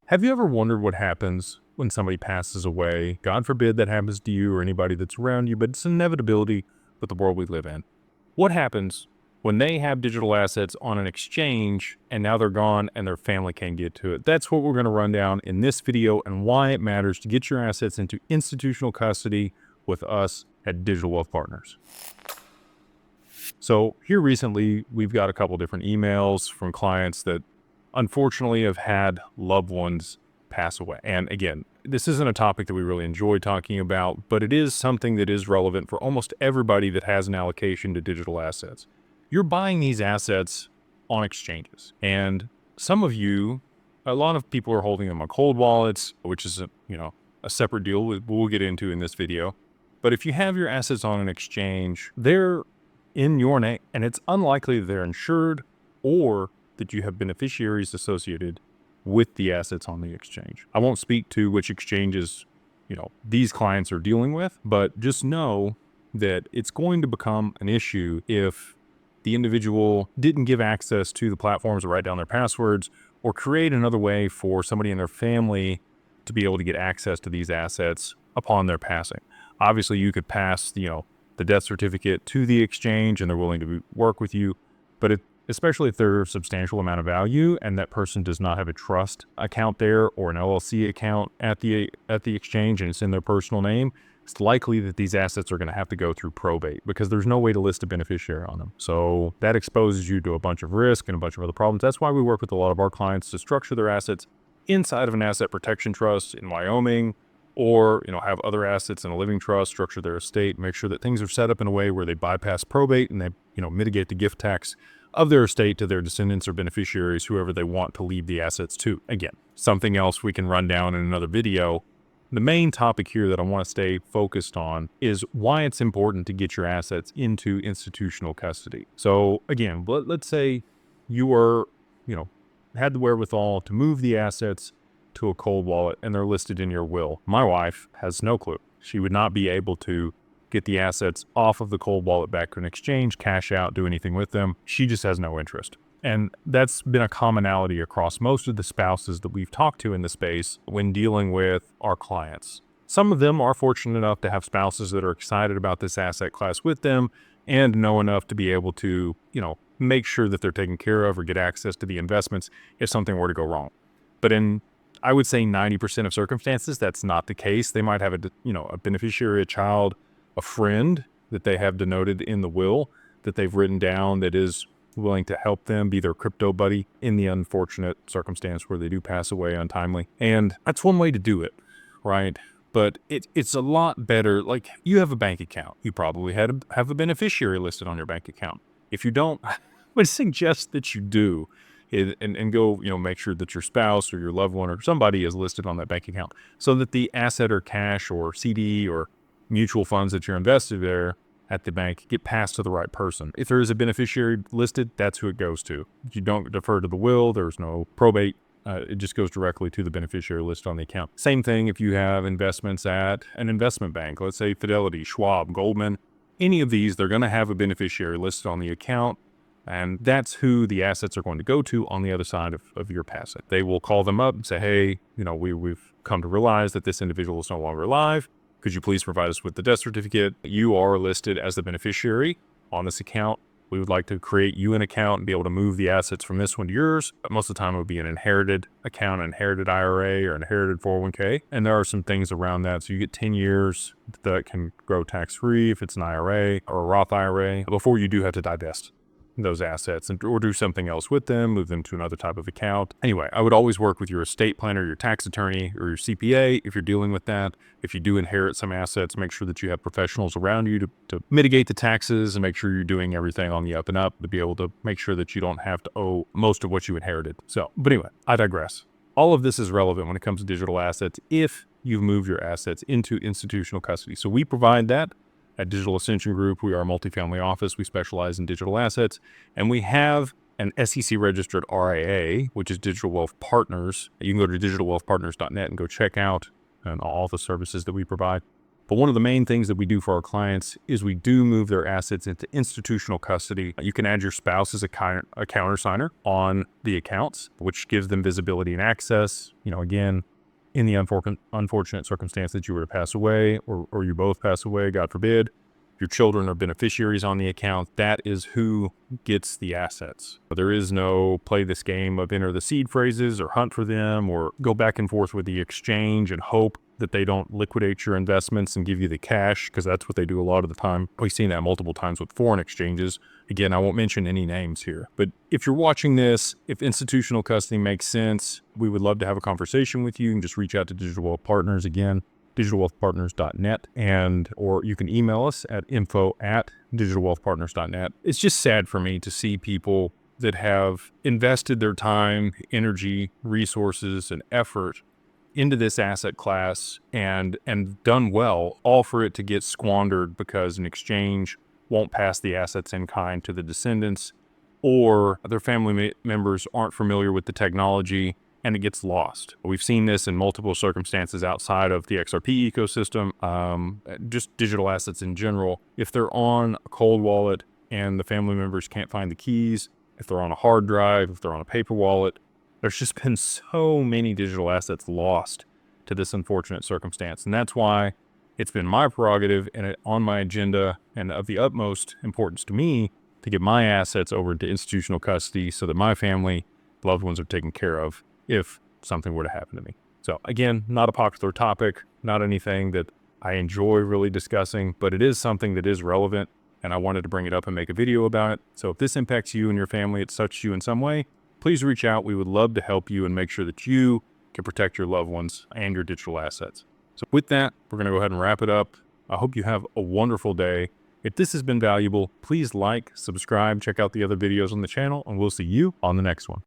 Have you ever wondered what happens when somebody passes away? God forbid that happens to you or anybody that's around you, but it's an inevitability with the world we live in. What happens when they have digital assets on an exchange and now they're gone and their family can't get to it? That's what we're going to run down in this video and why it matters to get your assets into institutional custody with us at Digital Wealth Partners. So here recently, we've got a couple different emails from clients that unfortunately have had loved ones pass away. And again, this isn't a topic that we really enjoy talking about, but it is something that is relevant for almost everybody that has an allocation to digital assets. You're buying these assets on exchanges. And some of you, a lot of people are holding them on cold wallets, which is a separate deal we'll get into in this video. But if you have your assets on an exchange, they're in your name, and it's unlikely that they're insured or that you have beneficiaries associated with the assets on the exchange. I won't speak to which exchanges, these clients are dealing with, but just know that it's going to become an issue if the individual didn't give access to the platforms or write down their passwords or create another way for somebody in their family to be able to get access to these assets upon their passing. Obviously, you could pass, the death certificate to the exchange and they're willing to work with you, but especially if they're a substantial amount of value and that person does not have a trust account there or an LLC account at the exchange and it's in their personal name, it's likely that these assets are going to have to go through probate because there's no way to list a beneficiary on them. So that exposes you to a bunch of risk and a bunch of other problems. That's why we work with a lot of our clients to structure their assets inside of an asset protection trust in Wyoming, or have other assets in a living trust, structure their estate, make sure that things are set up in a way where they bypass probate and they mitigate the gift tax of their estate to their descendants or beneficiaries, whoever they want to leave the assets to. Again, something else we can run down in another video. The main topic here that I want to stay focused on is why it's important to get your assets into institutional custody. So again, let's say you were, had the wherewithal to move the assets to a cold wallet and they're listed in your will. My wife has no clue. She would not be able to get the assets off of the cold wallet back to an exchange, cash out, do anything with them. She just has no interest. And that's been a commonality across most of the spouses that we've talked to in the space when dealing with our clients. Some of them are fortunate enough to have spouses that are excited about this asset class with them and know enough to be able to, make sure that they're taken care of or get access to the investments if something were to go wrong. But I would say 90% of circumstances, that's not the case. They might have a beneficiary, a child, a friend that they have denoted in the will that they've written down that is willing to help them, be their crypto buddy in the unfortunate circumstance where they do pass away untimely. And that's one way to do it, right? But it's a lot better. Like, you have a bank account. You probably have a beneficiary listed on your bank account. If you don't, I would suggest that you do. And go, make sure that your spouse or your loved one or somebody is listed on that bank account so that the asset or cash or CD or mutual funds that you're invested there at the bank get passed to the right person. If there is a beneficiary listed, that's who it goes to. You don't defer to the will. There's no probate. It just goes directly to the beneficiary list on the account. Same thing if you have investments at an investment bank, let's say Fidelity, Schwab, Goldman, any of these, they're going to have a beneficiary listed on the account. And that's who the assets are going to go to on the other side of your passing. They will call them up and say, hey, we've come to realize that this individual is no longer alive. Could you please provide us with the death certificate? You are listed as the beneficiary on this account. We would like to create you an account and be able to move the assets from this one to yours. But most of the time it would be an inherited account, an inherited IRA or an inherited 401k. And there are some things around that. So you get 10 years that can grow tax-free if it's an IRA or a Roth IRA before you do have to divest those assets or do something else with them, move them to another type of account. Anyway, I would always work with your estate planner, your tax attorney, or your CPA if you're dealing with that. If you do inherit some assets, make sure that you have professionals around you to mitigate the taxes and make sure you're doing everything on the up and up to be able to make sure that you don't have to owe most of what you inherited. But anyway, I digress. All of this is relevant when it comes to digital assets if you've moved your assets into institutional custody. So we provide that. At Digital Ascension Group, we are a multifamily office. We specialize in digital assets, and we have an SEC-registered RIA, which is Digital Wealth Partners. You can go to digitalwealthpartners.net and go check out all the services that we provide. But one of the main things that we do for our clients is we do move their assets into institutional custody. You can add your spouse as a countersigner on the accounts, which gives them visibility and access. Again, in the unfortunate circumstance that you were to pass away or you both pass away, God forbid, your children are beneficiaries on the account, that is who gets the assets. There is no play this game of enter the seed phrases or hunt for them or go back and forth with the exchange and hope that they don't liquidate your investments and give you the cash, because that's what they do a lot of the time. We've seen that multiple times with foreign exchanges. Again, I won't mention any names here, but if you're watching this, if institutional custody makes sense, we would love to have a conversation with you. You can just reach out to Digital Wealth Partners, again, digitalwealthpartners.net, or you can email us at info@digitalwealthpartners.net. It's just sad for me to see people that have invested their time, energy, resources, and effort into this asset class and done well, all for it to get squandered because an exchange won't pass the assets in kind to the descendants, or their family members aren't familiar with the technology and it gets lost. We've seen this in multiple circumstances outside of the XRP ecosystem, just digital assets in general. If they're on a cold wallet and the family members can't find the keys, if they're on a hard drive, if they're on a paper wallet, there's just been so many digital assets lost to this unfortunate circumstance. And that's why it's been my prerogative and on my agenda and of the utmost importance to me to get my assets over into institutional custody so that my family, loved ones are taken care of if something were to happen to me. So again, not a popular topic, not anything that I enjoy really discussing, but it is something that is relevant and I wanted to bring it up and make a video about it. So if this impacts you and your family, it touches you in some way, please reach out. We would love to help you and make sure that you can protect your loved ones and your digital assets. So with that, we're going to go ahead and wrap it up. I hope you have a wonderful day. If this has been valuable, please like, subscribe, check out the other videos on the channel, and we'll see you on the next one.